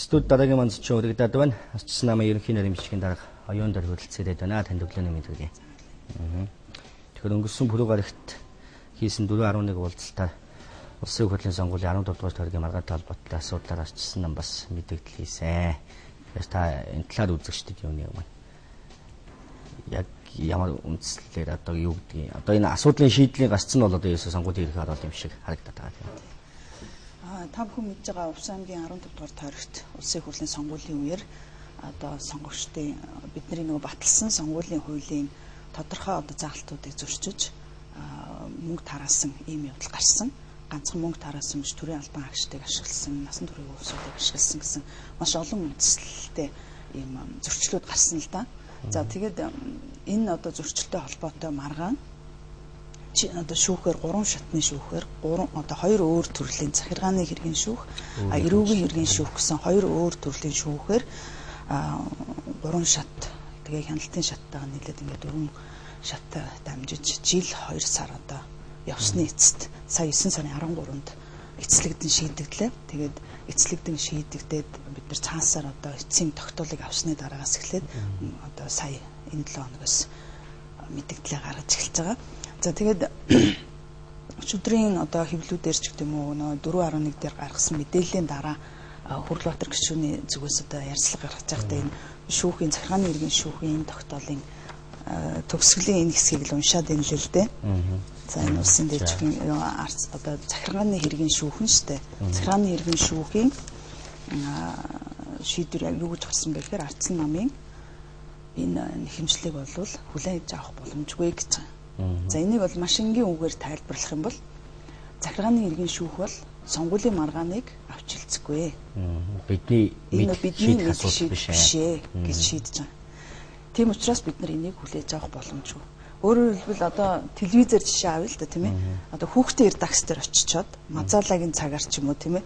Студ дараагийн манд ч өргөдөд байна. Ачсан намын ерөнхий нэрмжгийн дарга оюун дээр хүрэлцээд байна. Танд өглөөний мэнд хүргэе. Тэгэхээр өнгөрсөн пүрэв гарагт хийсэн 4.11 уулзалтаар улсын их хурлын сонгуулийн 14 дугаар тойргийн маргаантай холбоотой асуудлаар ачсан нам бас мэдээлэл хийсэн. Тэгэхээр та энэ талаар үзэгчдэд юу нэг юм. Яг ямар үндслээр одоо юу гэдгийг одоо энэ асуудлын шийдлийн гарцсан нь бол одоо ерөөсөө сонгуулийн ирэх орол юм шиг харагдаад байгаа. Та бүхэн мэдж байгаа Увс аймгийн 14 дугаар тойрогт улсын их хурлын сонгуулийн үеэр одоо сонгогчдын бидний нөгөө баталсан сонгуулийн хуулийн тодорхой одоо заалтуудыг зөрчиж мөнгө тараасан ийм явдал гарсан. Ганцхан мөнгө тараасан биш төрийн албан хаагчдыг ашигласан, насан туршийн улсуудыг ашигласан гэсэн маш олон үндслэлтэй ийм зөрчлүүд гарсан л да. За тэгээд энэ одоо зөрчилтэй холбоотой маргаан одоо шүүхээр 3 шатны шүүхээр 3 одоо 2 өөр төрлийн захиргааны хэргийн шүүх, эрүүгийн хэргийн шүүх гэсэн 2 өөр төрлийн шүүхээр 3 шат тэгээ хяналтын шаттайгаа нийлээд ингээд 4 шат дамжиж жил 2 сар одоо явсны эцэст сая 9 сарын 13-нд эцлэгдэн шийдэгдлээ. Тэгээд эцлэгдэн шийдэгдээд бид нар цаасаар одоо эцсийн тогтоолыг авсны дараагаас эхлээд одоо сая энэ 7 хоногоос мэдээлэлээ гаргаж эхэлж байгаа. За тэгээд өчигдрийн одоо хэвлүүдээр ч гэдэг юм уу нөө 4.1 дээр гаргасан мэдээллийн дараа Хүрлбаатар гишүүний зүгээс одоо ярьцлага гаргаж байхдаа энэ шүүхийн захиргааны иргэн шүүхийн тогтоолын төгсгөлийн энэ хэсгийг л уншаад байна л дээ. За энэ улсын дэжгийн одоо захиргааны хэргийн шүүхэн штэ. Захиргааны хэргийн шүүхийн шийдвэр юу гэж гарсан бэ гэхээр Ардсан намын энэ хэмжлэг бол хүлээж авах боломжгүй гэж байна. За энийг бол маш энгийн үгээр тайлбарлах юм бол захиргааны иргэн шүүх бол сонгуулийн маргааныг авч хэлцэхгүй. Бидний шийдэх биш гэж шийдэж байгаа. Тийм учраас бид нар энийг хүлээж авах боломжгүй. Өөрөөр хэлбэл одоо телевизээр жишээ авъя л да тийм ээ. Одоо хүүхдээ редакц дээр очичоод мазаалагийн цагаар ч юм уу тийм ээ.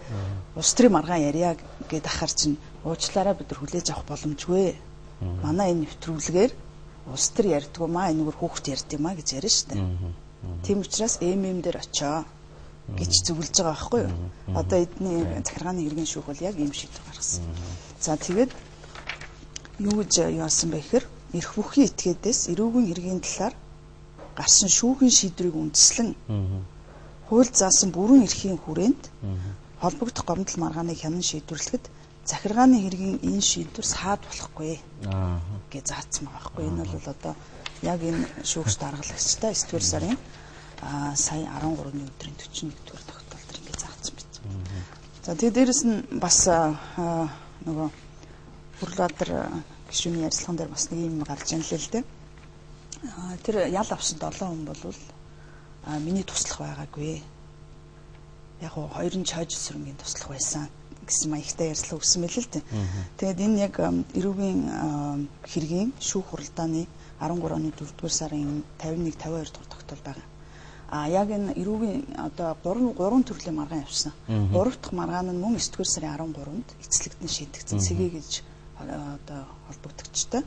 Улс төрийн маргаан ярья гэдэг ахаар чинь уучлаарай бид нар хүлээж авах боломжгүй. Манай энэ нэвтрүүлгээр улс төр ярьдгүй маа энэгээр хүүхд ярьд юм а гэж ярьж штэ. Тийм учраас ММ дээр очоо гэж зөвлөж байгаа байхгүй юу? Одоо эдний захиргааны иргэн шүүх бол яг ийм шийдвэр гаргасан. За тэгээд юу гэж яасан бэ гэхээр эрх бүхий этгээдээс эрүүгийн хэргийн талаар гарсан шүүхийн шийдвэрийг үндэслэн хууль заасан бүрэн эрхийн хүрээнд холбогдох гомдол маргааныг хянан шийдвэрлэхэд захиргааны хэргийн энэ шийдвэр саад болохгүй гэж заасан байгаа байхгүй. Энэ бол одоо яг энэ шүүгч даргалагчтай 9 дугаар сарын сая 13-ны өдрийн 41-р тогтоол дээр ингэ заасан биз. За тэгээд дээрэс нь бас нөгөө Хүрлбаатар гишүүний ярилцлаган дээр бас нэг юм гарч ийн л дээ. Тэр ял авсан 7 хүн бол миний туслах байгаагүй. Яг гоо хоёрын чойж сүрэнгийн туслах байсан гэсэн маягтай ярилцлага өгсөн мэт л дээ. Тэгээд энэ яг эрүүгийн хэргийн шүүх хуралдааны 13 оны 4-р сарын 51-52 дугаар тогтоол байгаа. Яг энэ эрүүгийн одоо 3 төрлийн маргаан явсан. 3 дахь маргаан нь мөн 9-р сарын 13-нд эцлэгдэн шийдэгдсэн цэгээ гэж одоо холбогдогчтой.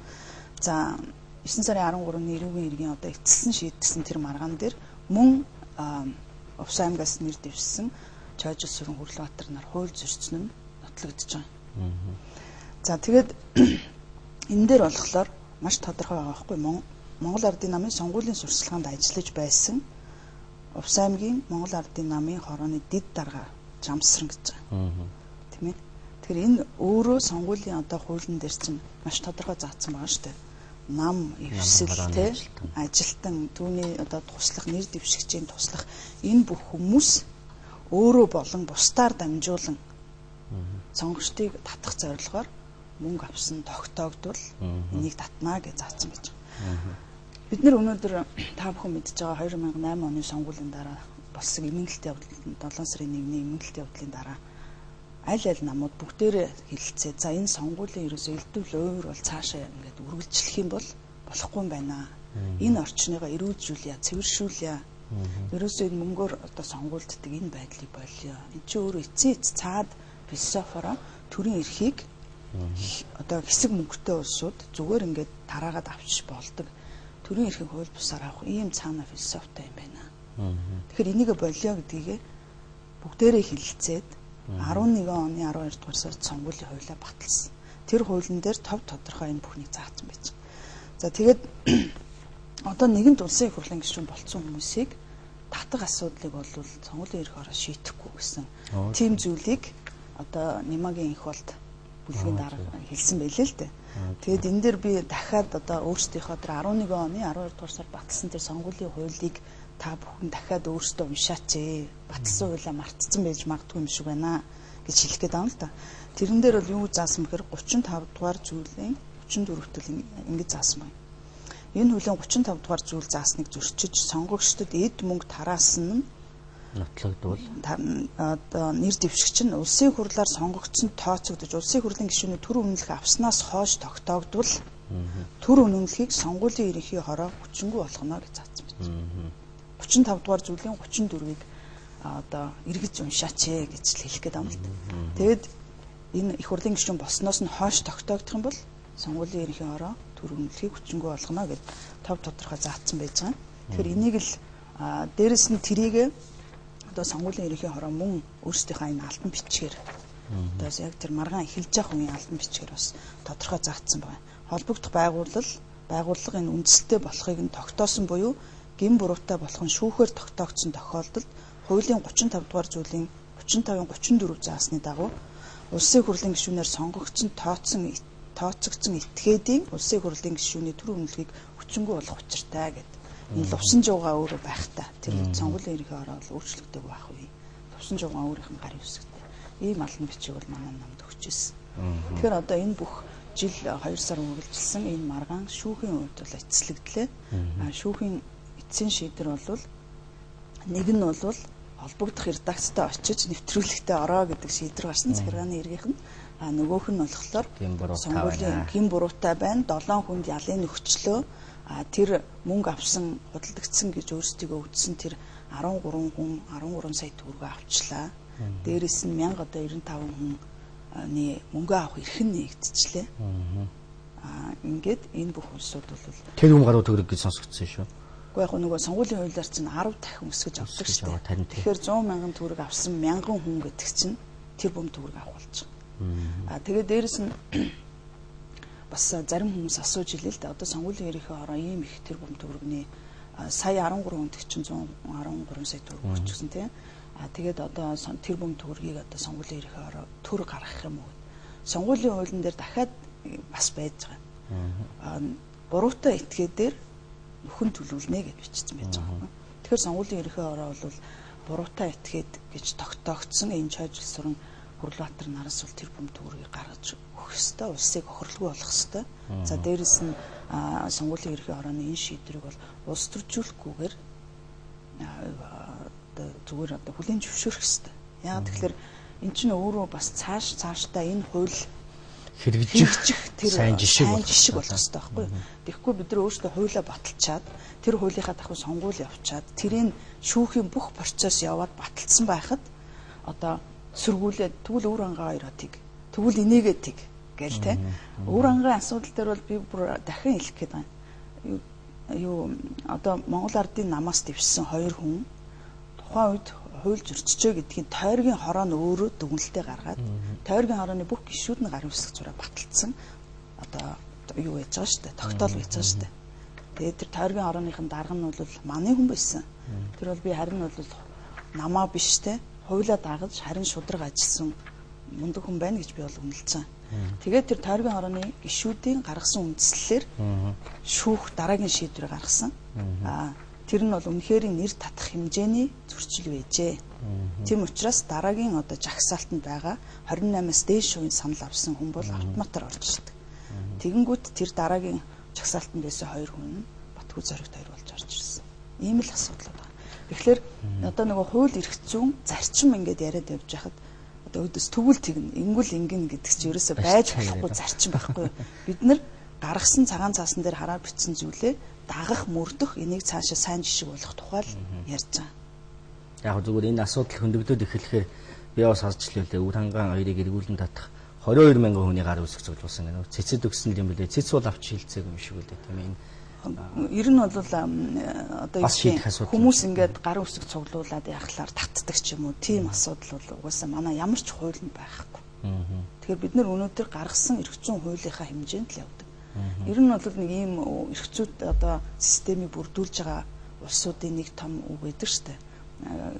За 9 сарын 13-ны эрүүгийн хэргийн одоо эцэлсэн шийдсэн тэр маргаан дээр мөн Увс аймгаас нэр дэвшсэн Чойжил сүрэн Хүрлбаатар нар хууль зөрчсөн нь нотлогдож байгаа. За тэгээд энэ дээр болохоор маш тодорхой байгаа байхгүй Монгол Ардын намын сонгуулийн сурталчилгаанд ажиллаж байсан Увс аймгийн Монгол Ардын намын хорооны дэд дарга Жамсран гэж байгаа. Тийм ээ. Тэгэхээр энэ өөрөө сонгуулийн одоо хуулийн дээр чинь маш тодорхой заасан байгаа шүү дээ. Нам, эвсэлтэй, ажилтан, түүний одоо туслах, нэр дэвшигчийн туслах энэ бүх хүмүүс өөрөө болон бусдаар дамжуулан сонгогчдыг татах зорилгоор мөнгө авсан тогтоогдвол энийг татнаа гэж заасан байж байгаа. Бид нэр өнөөдөр та бүхэн мэдж байгаа 2008 оны сонгуулийн дараа болсон эмгэнэлт явдлын 7 сарын 1-ний эмгэнэлт явдлын дараа аль намууд бүгдээрээ хэлэлцээ. За энэ сонгуулийн ерөөсөө элдвэл өөр бол цаашаа ингээд үргэлжлэх юм бол болохгүй юм байна. Энэ орчныгоо эрүүжүүлье, цэвэршүүлье. Ерөөсөө энэ мөнгөөр одоо сонгуульддаг энэ байдлыг болио. Энд чинь өөрөө эцсийн цаад философиороо төрийн эрхийг одоо хэсэг мөнгөтэй улсууд зүгээр ингээд тараагаад авчиж болдог. Төрийн эрхийг хууль бусаар авах ийм цаана философитой юм байна. Тэгэхээр энийг болио гэдгийг бүгдээрээ хилцээд 11 оны 12 дугаар сард сонгуулийн хуулиа баталсан. Тэр хуулийн дээр тодорхой энэ бүхнийг заасан байж. За тэгээд одоо нэгэнт улсын их хурлын гишүүн болцсон хүмүүсийг татах асуудлыг бол сонгуулийн эрх ороо шийдэхгүй гэсэн тийм зүйлийг одоо Немагийн их болд бүлгийн дарга хэлсэн байлээ л дээ. Тэгээд энэ дээр би дахиад одоо өөрсдийнхөө тэр 11 оны 12 дугаар сард баталсан тэр сонгуулийн хуулийг та бүхэн дахиад өөрсдөө уншаач ээ. Баталсан хуулиа мартцсан байж магадгүй юм шиг байна гэж хэлэх гээд байгаа юм л да. Тэрэн дээр бол юу заасан бэхээр 35 дугаар зүйлийн 34 төлөв ингэж заасан байна. Энэ хуулийн 35 дугаар зүйл заасныг зөрчиж сонгогчдод эд мөнгө тараасан нь нотлогдвол одоо нэр дэвшигч нь улсын хурлаар сонгогдсон тооцогдож улсын хурлын гишүүний төр үнэлэх авснаас хойш тогтоогдвол төр үнэлэхийг сонгуулийн ерөнхий хороо хүчингүй болгоно гэж заасан байна. 35 дугаар зүйлийн 34-ийг одоо эргэж уншаач ээ гэж хэлэх гээд байна л да. Тэгэд энэ их хурлын гишүүн болсноос нь хойш тогтоогдох юм бол сонгуулийн ерөнхий хороо төр үнэлэхийг хүчингүй болгоно гэж тав тодорхой заасан байж байгаа. Тэгэхээр энийг л дээрэс нь тэрийг одоо сонгуулийн ерөнхий хороо мөн өөрсдийнхөө энэ алтан бичгээр одоо яг тэр маргаан эхэлж явах үеийн алтан бичгээр бас тодорхой заасан байна. Холбогдох байгууллага энэ үндэстэй болохыг нь тогтоосон буюу гин буруутай болох нь шүүхээр тогтоогдсон тохиолдолд хуулийн 35 дугаар зүйлийн 35-ын 34 заасны дагуу улсын хурлын гишүүнээр сонгогдсон тооцогдсон этгээдийн улсын хурлын гишүүний төр үнэлэхийг хүчингүй болгох учиртай гэдэг. Энэ лувсан жуугаа өөрөө байхтай. Тэр сонгуулийн ерөнхий хороо бол өөрчлөгдөг байх үе. Лувсан жуугаа өөрийнх нь гарын үсгтэй. Ийм алан бичиг бол манай намд өгчээсэн. Тэгэхээр одоо энэ бүх жил 2 сар үргэлжилсэн энэ маргаан шүүхийн хувьд бол эцэслэгдлээ. Шүүхийн эцсийн шийдвэр бол нэг нь бол холбогдох редакцтай очиж нэвтрүүлэгтээ ороо гэдэг шийдвэр гарсан захиргааны эргийнх нь. Нөгөөх нь болохоор сонгуулийн гин буруутай байна. 7 хүнд ялын өгчлөө. Тэр мөнгө авсан худалдагдсан гэж өөрсдийгөө үздсэн тэр 13 хүн 13 сая төгрөгөө авчлаа. Дээрээс нь 1095 хүний мөнгө авах эрх нь нэгдчихлээ. Ингээд энэ бүх улсууд бол тэр хүн гаруй төгрөг гэж сонсогдсон шүү. Уу яг нөгөө сонгуулийн хуулиар чинь 10 дахин өсгөж авдаг шүү дээ. Тэгэхээр 100 мянган төгрөг авсан 1000 хүн гэдэг чинь тэр бүм төгрөг авах болж байгаа. Тэгээд дээрэс нь бас зарим хүмүүс асууж илээ л дээ. Одоо сонгуулийн ерөнхий хороо ийм их тэр бүм төгрөгний сая 13 хүнд чинь 113 сая төгрөг өчсөн тийм. Тэгээд одоо тэр бүм төгрөгийг одоо сонгуулийн ерөнхий хороо төр гаргах юм уу? Сонгуулийн хуулийн дээр дахиад бас байж байгаа. Буруутай этгээдээр нөхөн төлөвлөнэ гэж бичсэн байж байгаа. Тэгэхээр сонгуулийн ерөнхий хороо бол буруутай этгээд гэж тогтоогдсон энэ чойжлсуран Хурлбаатар нараас бол тэр бүм төгрөгийг гаргаж өгөх ёстой, улсыг охирлгүй болгох ёстой. За дээрэс нь сонгуулийн ерөнхий хорооны энэ шийдвэрийг бол улс төржүүлэхгүйгээр зүгээр одоо хүлээн зөвшөөрөх ёстой. Яагаад тэгэхээр эн чинь өөрөө бас цаашдаа энэ хууль хэрэгжих тэр сайн жишг болох ёстой байхгүй юу? Тэгэхгүй бид нар өөрсдөө хуулиа баталчаад тэр хуулийнхаа дахин сонгуул явуучаад тэрийн шүүхийн бүх процесс яваад баталсан байхад одоо сөргүүлээд тэгвэл өвөр ангаа хоёротыг тэгвэл энийгээ тийг гээл те. Өвөр ангааны асуудал дээр бол би бүр дахин хэлэх гээд байна. Юу одоо Монгол ардын намаас дэвшсэн 2 хүн тухайн үед хууль зөрчижээ гэдгийг тойргийн хороо нь өөрөө дүгнэлтээ гаргаад тойргийн хорооны бүх гишүүд нь гарын үсэг зураа баталсан одоо юу яаж байгаа шүү дээ. Тогтоол байж байгаа шүү дээ. Тэгээд тэр тойргийн хорооныхын дарга нь бол манай хүн байсан. Тэр бол би харин бол намаа биш те. Хуулиа дагаж харин шудраг ажилласан мундаг хүн байна гэж би бол үнэлцэн. Тэгээд тэр тойргийн хорооны гишүүдийн гаргасан үндслэлээр шүүх дараагийн шийдвэр гаргасан. Тэр нь бол үнэхээр нэр татах хэмжээний зөрчил байжээ. Тийм учраас дараагийн одоо жагсаалтанд байгаа 28-аас дээш хувийн санал авсан хүн бол автоматар орж ирдэг. Тэгэнгүүт тэр дараагийн жагсаалтанд байсан 2 хүн нь Батгүй зоригт 2 болж орж ирсэн. Ийм л асуудал байна. Тэгэхээр одоо нөгөө хууль эрх зүйн зарчим ингээд яриад явж байхад одоо өдөөс тэгвэл тэгнэ, ингүүл ингэн гэдэг чинь ерөөсөй байж болохгүй зарчим байхгүй. Бид нар гаргасан цагаан цаасан дээр хараад бичсэн зүйлээ дагах, мөрдөх, энийг цаашаа сайн жишг болох тухай л ярьж байгаа. Яг зүгээр энэ асуудал хөндөгдөд эхлэхээр би бас харжлаа л дээ. Үр хангаан хоёрыг эргүүлэн татах 22 мянган хүний гар үсэх цуглуулсан гэнэ. Цэцэд өгсөн юм билээ. Цэц бол авч хилцээг юм шиг үлээ тийм ээ. Ер нь бол одоо хүмүүс ингээд гар үсэг цуглуулад яхахлаар татдаг ч юм уу. Тийм асуудал бол угаасаа манай ямар ч хуулинд байхгүй. Тэгэхээр бид нар өнөөдөр гаргасан эрх зүйн хуулийнхаа хэмжээнд л явдаг. Ер нь бол нэг ийм эрх зүйд одоо системийг бүрдүүлж байгаа улсуудын нэг том үг гэдэг штэ.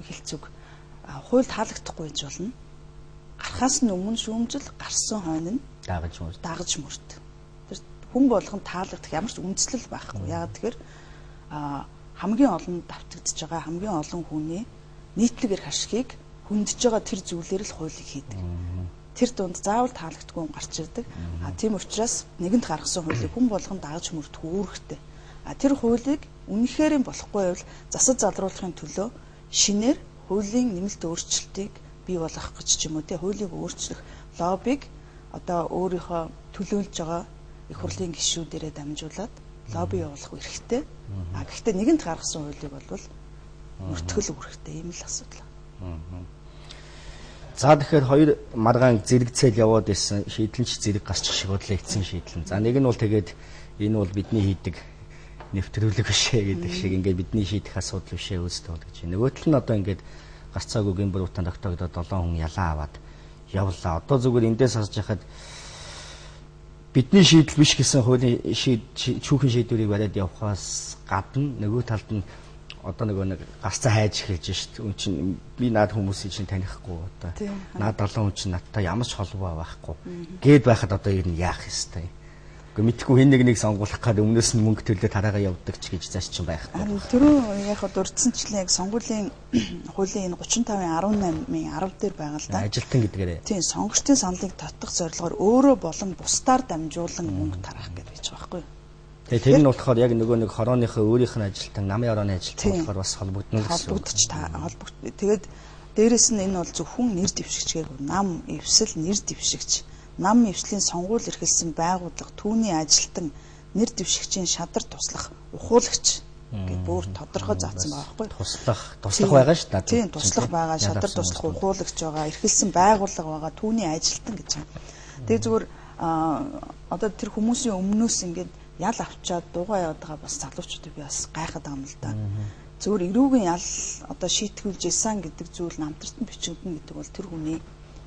Хилцүүг хуульд таалагдахгүй гэж болно. Гарахаас нь өмнө шүүмжил гарсан хойно нь дагаж мөрд. Тэр хүн болгон таалагдах ямар ч үндслэл байхгүй. Яагаад тэгэхээр хамгийн олон давтагдж байгаа хамгийн олон хүний нийтлэг эрх ашигыг хөндөж байгаа тэр зүйлээр л хуулийг хийдэг. Тэр дунд заавал таалагдахгүй юм гарч ирдэг. Тийм учраас нэгэнт гаргасан хуулийг хүн болгон дагаж мөрдөх үүрэгтэй. Тэр хуулийг үнэхээр болохгүй бол засаж залруулахын төлөө шинээр хуулийн нэмэлт өөрчлөлтийг бий болгох гэж ч юм уу те хуулийг өөрчлөх лоббиг одоо өөрийнхөө төлөөлж байгаа их хурлын гишүүдээрээ дамжуулаад лобби явуулах хэрэгтэй. Гэхдээ нэгэнт гаргасан хуулийг бол мөртгөл үүрэгтэй ийм л асуудал. За тэгэхээр хоёр маргаан зэрэг цэл яваад байсан шийдлэнч зэрэг гарч шиг бодлоо эцсийн шийдлэн. За нэг нь бол тэгээд энэ бол бидний хийдэг нэвтрүүлэг бишээ гэдэг шиг ингээд бидний шийдэх асуудал бишээ үүсдэг гэж. Нөгөө тал нь одоо ингээд гарцаагүй гэмбэр утаан тогтоогдоод 7 хүн ялаа аваад явлаа. Одоо зүгээр эндээс харж яхад бидний шийдэл биш гэсэн хуулийн шүүхийн шийдвэрийг бариад явахаас гадна нөгөө талд нь одоо нэг гарцаа хайж эхэлж шít. Үн чинь би наад хүмүүсийг чинь танихгүй одоо. Наад 7 хүн чинь надтай ямар ч холбоо байхгүй. Гээд байхад одоо ер нь яах ёстой. Гэхдээ мэдхгүй хэн нэг сонгуулах гээд өмнөөс нь мөнгө төлөө тараагаа явдаг ч гэж зааш чинь байхгүй. Түрүү яг дурдсанчлаа яг сонгуулийн хуулийн 35/18-ийн 10 дээр байгаа л да. Ажилтан гэдгээрээ. Тийм сонгогчдын саналыг татах зорилгоор өөрөө болон бусдаар дамжуулан мөнгө тараах гэж байж байгаа байхгүй юу? Тэгээ тэр нь болохоор яг нөгөө нэг хорооныхоо өөрийнх нь ажилтан, намын орооны ажилтан болохоор бас холбогдно гэсэн. Тэгээд дээрэс нь энэ бол зөвхөн нэр дэвшигчгээр нам, эвсэл, нэр дэвшигч, нам эвслийн сонгуул эрхэлсэн байгууллага, түүний ажилтан, нэр дэвшигчийн шадар туслах, ухуулагч гэд бүр тодорхой заасан байгаа байхгүй. Туслах байгаа шүү дээ. Тийм, туслах байгаа, шадар туслах, ухуулагч байгаа, эрхэлсэн байгууллага байгаа, түүний ажилтан гэж байна. Тэгээ зүгээр одоо тэр хүмүүсийн өмнөөс ингээд ял авчаад дуугаа яваад байгаа бас залуучуудыг би бас гайхаад байгаа юм л да. Зөвхөн эрүүгийн ял одоо шийтгүүлж исэн гэдэг зүйл намтарт нь бичигдэнэ гэдэг бол тэр хүний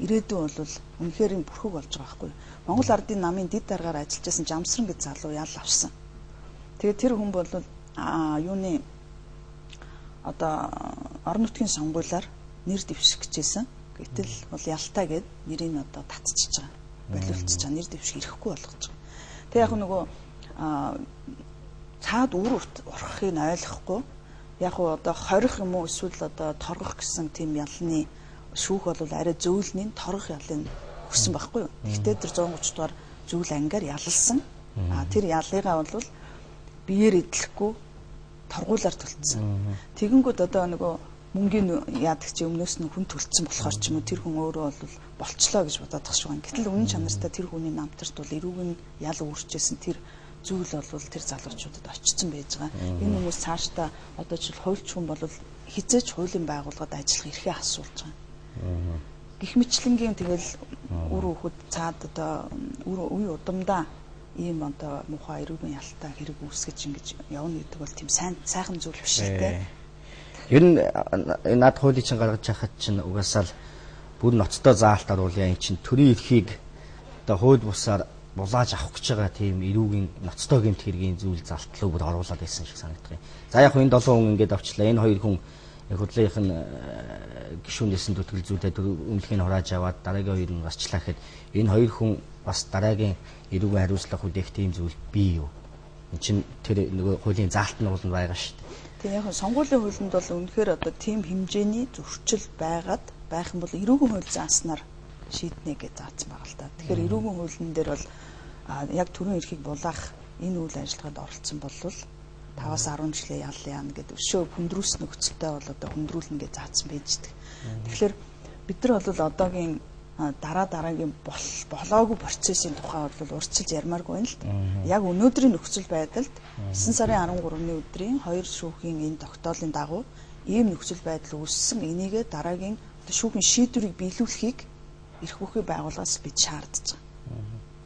ирээдүйн бол үнэхээр бүрхэг болж байгаа байхгүй. Монгол ардын намын дэд даргаар ажиллаж байсан Жамсран гэж залуу ял авсан. Тэгээд тэр хүн бол юуны одоо орон нутгийн сонгуулиар нэр дэвшигчээсэн. Гэтэл бол ялтаа гэд нэрийг одоо татчихж байгаа. Болиулчихж байгаа. Нэр дэвшиг ирэхгүй болгож байгаа. Тэг яг нөгөө цаад үр урахыг нь ойлгохгүй яг одоо хорих юм уу эсвэл одоо торгох гэсэн тийм ялны шүүх бол арай зөөлний торгох ялын өгсөн байхгүй юу. Гэхдээ тэр 130 дугаар зүйл ангаар ялалсан. Тэр ялыгаа бол биеэр идэлхгүй торгуулаар төлцсөн. Тэгэнгүүт одоо нөгөө мөнгөний яадаг чи өмнөөс нь хүн төлцсөн болохоор ч юм уу тэр хүн өөрөө бол болчлоо гэж бодоод тах шиг байна. Гэтэл үнэн чанартай тэр хүний намтарт бол эрүүгийн ял үүрчээсэн тэр зүйл бол тэр залуучуудад очсон байж байгаа. Энэ хүмүүс цаашдаа одоо жишээл хуульч хүн бол хизээч хуулийн байгууллагад ажиллах эрхээ асуулж байгаа. Гэх мэтлэнгийн тэгэл үр хөхөд цаад одоо үе удамдаа ийм одоо муухай эрүүгийн ялтаа хэрэг үүсгэж ингэж явна гэдэг бол тийм сайхан зүйл биш ээ. Ер нь над хуулийн чинь гаргаж яхад чинь угаасаа л бүр ноцтой заалтаар уул яа ин чинь төрийн эрхийг одоо хууль бусаар булааж авах гэж байгаа тийм эрүүгийн ноцтой гэмт хэргийн зүйл залтлуу бүр оруулаад байсан шиг санагдах юм. За яг энэ 7 хүн ингээд авчлаа. Энэ 2 хүн их хурлынх нь гишүүнээс нь төтгөл зүйлээ өмнөхийг хурааж аваад дараагийн 2 нь гарчлаа гэхэд энэ 2 хүн бас дараагийн эрүүгийн хариуцлага хүлээх тийм зүйл бий юу? Энд чинь тэр нөгөө хуулийн заалт нь бол байгаа шүү дээ. Тэгээ яг сонгуулийн хуулинд бол үнэхээр одоо тийм хэмжээний зөрчил байх юм бол эрүүгийн хууль зааснаар шийднэ гэж заасан байгаа л да. Тэгэхээр эрүүгийн хуулийн дээр бол яг төрийн эрхийг булаах энэ үйл ажиллагаанд оролцсон бол 5-аас 10 жилийн ял яана гэдэг өшөө хүндрүүлсэн нөхцөлтэй бол одоо хүндрүүлнэ гэж заасан байждаг. Тэгэхээр бид нар бол одоогийн дараагийн болоогүй процессын тухай бол урьдчилж ярмааргүй байна л да. Яг өнөөдрийн нөхцөл байдалд 9 сарын 13-ны өдрийн 2 шүүхийн энэ тогтоолын дагуу ийм нөхцөл байдал үүссэн. Энийгээ дараагийн одоо шүүхийн шийдвэрийг биелүүлэхийг эрх бүхий байгууллагаас бид шаардж байгаа.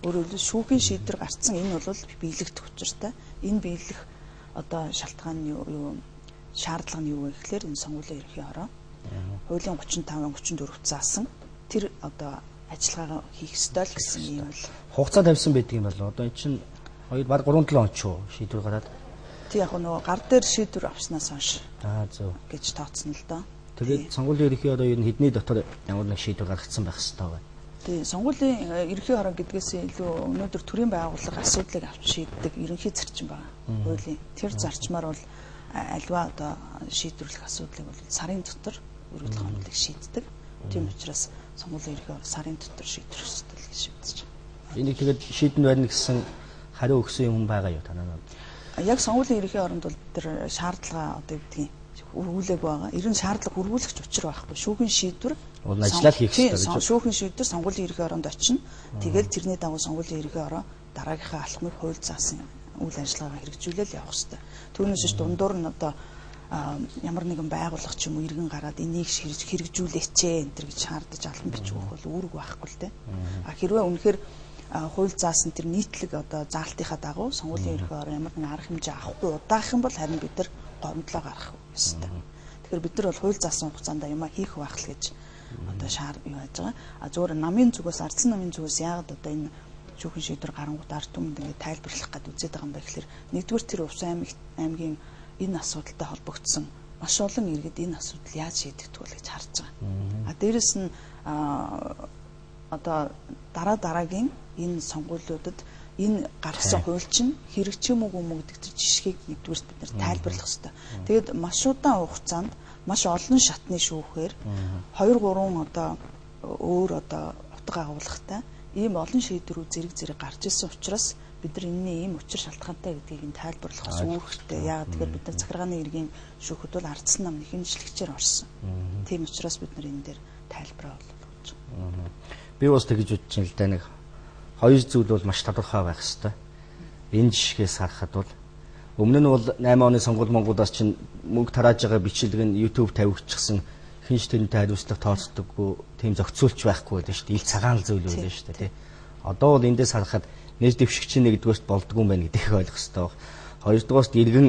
Өөрөөр хэлбэл шүүхийн шийдвэр гарцсан энэ бол биелэгдэх учиртай. Энэ биелэх одоо шалтгаан нь юу шаардлага нь юу вэ гэхээр энэ сонгуулийн ерөнхий хороо хуулийн 35 34-т заасан тэр одоо ажиллагаагаа хийх ёстой л гэсэн юм л хугацаа тавьсан байдаг юм болов. Одоо эн чинь 3-7 он ч шийдвэр гараад. Тэг яг нөгөө гар дээр шийдвэр авснаас хойш Зөв гэж тооцно л доо. Тэгээд сонгуулийн ерөнхий хороо ер нь хэдний дотор ямар нэг шийдвэр гаргацсан байх ёстой байна. Тэг сонгуулийн ерөнхий хороо гэдгээс илүү өнөөдөр төрийн байгууллага асуудлыг авч шийддэг ерөнхий зарчим байна. Хуулийн тэр зарчмаар бол альва одоо шийдвэрлэх асуудлыг бол сарын дотор өргөдөл хонолыг шийддэг. Тийм учраас сонгуулийн ерөнхий хороо сарын дотор шийдвэрлэх ёстой л гэж шийдэж байгаа. Энийг тэгээд шийдэн байна гэсэн хариу өгсөн юм байгаа юу танаа? Яг сонгуулийн ерөнхий оронд бол тэр шаардлага одоо юу гэдгийг өргүүлэг байгаа. Ер нь шаардлага өргүүлэгч учир байхгүй. Шүүхийн шийдвэр ажлаа хийх хэрэгтэй гэж. Шүүхийн шийдвэр сонгуулийн ерөнхий оронд очино. Тэгээд тэрний дагуу сонгуулийн ерөнхий ороо дараагийнхаа алхмыг хууль заасан үйл ажиллагаагаа хэрэгжүүлэл явах хэрэгтэй. Түүнээс ч дундуур нь одоо ямар нэгэн байгууллага ч юм уу иргэн гараад энийг хэрэгжүүлээч энэ төр гэж шаардаж албан бичиг өгөх бол үүрэг байхгүй л дээ. Хэрвээ үнэхээр хууль заасан тэр нийтлэг одоо заалтынхаа дагуу сонгуулийн ерөнхий ороо ямар нэгэн арга хэмжээ авахгүй удаах юм бол харин бид нар гомдлоо гарах ёстой. Тэгэхээр бид нар бол хууль заасан хугацаанд юм хийх байх л гэж одоо юу яаж байгаа. Зөвхөн намын зүгээс ардсан намын зүгээс яагаад одоо энэ шүүхийн шийдвэр гарангууд ард түмэнд ингээд тайлбарлах гэдэг үзээд байгаа юм бэ гэхээр нэгдүгээр тэр Увс аймгийн энэ асуудалтай холбогдсон маш олон иргэд энэ асуудал яаж шийдэгдэх вэ гэж харж байгаа. Дээрэс нь одоо дараагийн энэ сонгуулиудад энэ гаргасан хууль чинь хэрэгжих юм уу гэдэг тэр жишгийг нэгдүгээрт бид нэр тайлбарлах хэрэгтэй. Тэгээд маш удаан хугацаанд маш олон шатны шүүхээр 2-3 одоо өөр одоо утга агуулгатай ийм олон шийдвэрүүд зэрэг гарч ирсэн учраас бид нар энэний ийм учир шалтгаантай гэдгийг нь тайлбарлах бас үүрэгтэй. Яагаад тэгэхээр бид нар захиргааны иргэн шүүхэд бол ардсан намны хэмжлэгчээр орсон. Тийм учраас бид нар энэ дээр тайлбараа болгож байгаа. Би бас тэгж бодож байна л да. Нэг хоёр зүйл бол маш тодорхой байх хэрэгтэй. Энэ жишгээс харахад бол өмнө нь бол 8 оны сонгуул Монголоос чинь мөнгө тарааж байгаа бичлэг нь YouTube тавигдчихсан хинж тэрнтэй хариуцлага тооцдоггүй тийм зохицуулч байхгүй байдаг шүү дээ. Ил цагаан зүйл байлаа шүү дээ тий. Одоо бол эндээс харахад нэр дэвшигчийн нэгдүгээрт болдгоо юм байна гэдгийг ойлгох хэрэгтэй байна. Хоёрдугаарт иргэн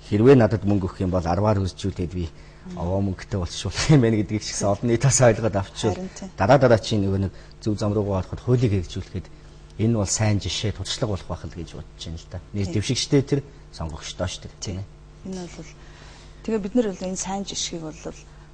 хэрвээ надад мөнгө өгөх юм бол 10-аар үзжүүлээд би овоо мөнгөтэй болчихвол юм байна гэдгийг ч гэсэн олон нийтээс ойлгоод авчвал дараа чинь нэг зөв зам руугаа ороход хуулийг хэрэгжүүлэхэд энэ бол сайн жишээ туршлага болох байх л гэж бодож байна л да. Нэр дэвшигчтэй тэр сонгогчтой шүү дээ тийм ээ. Энэ бол тэгээ бид нар бол энэ сайн жишгийг бол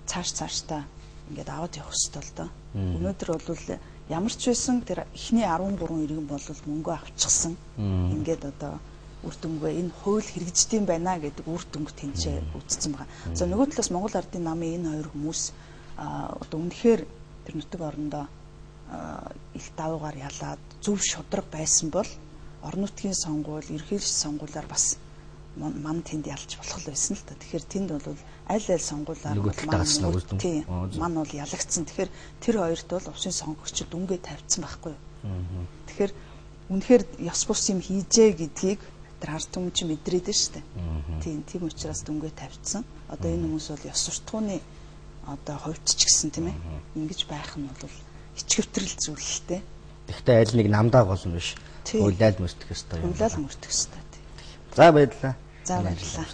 цаашдаа ингээд аваад явах хэрэгтэй л доо. Өнөөдөр бол ямар ч байсан тэр эхний 13 иргэн бол мөнгө авчихсан. Ингээд одоо үр дүнгээ энэ хууль хэрэгждэм байна гэдэг үр дүнг тэнцээ үзсэн байгаа. За нөгөө талаас Монгол Ардын намын энэ хоёр хүмүүс одоо үнэхээр тэр нутаг орондоо их давуугаар ялаад зөв шудраг байсан бол орон нутгийн сонгуул, ерөнхийлөгч сонгуулиар бас ман тэнд ялж болох л байсан л та. Тэгэхээр тэнд бол аль сонгуулиар ман бол ялагдсан. Тэгэхээр тэр хоёрт бол усын сонгогчид дүнгээ тавьсан байхгүй юу. Тэгэхээр үнэхээр ёс бус юм хийжээ гэдгийг тэр ард түмэн чи мэдрээд нь шүү дээ. Тийм учраас дүнгээ тавьсан. Одоо энэ хүмүүс бол ёс суртахууны одоо хувьд ч гэсэн тийм ээ. Ингэж байх нь бол ичгэвтрэл зүйл л дээ. Гэхдээ аль нэг намдаа болно биш. Хуулиал мөрдөх ёстой юм. Хуулиал мөрдөх ёстой. За баярлалаа. За баярлалаа.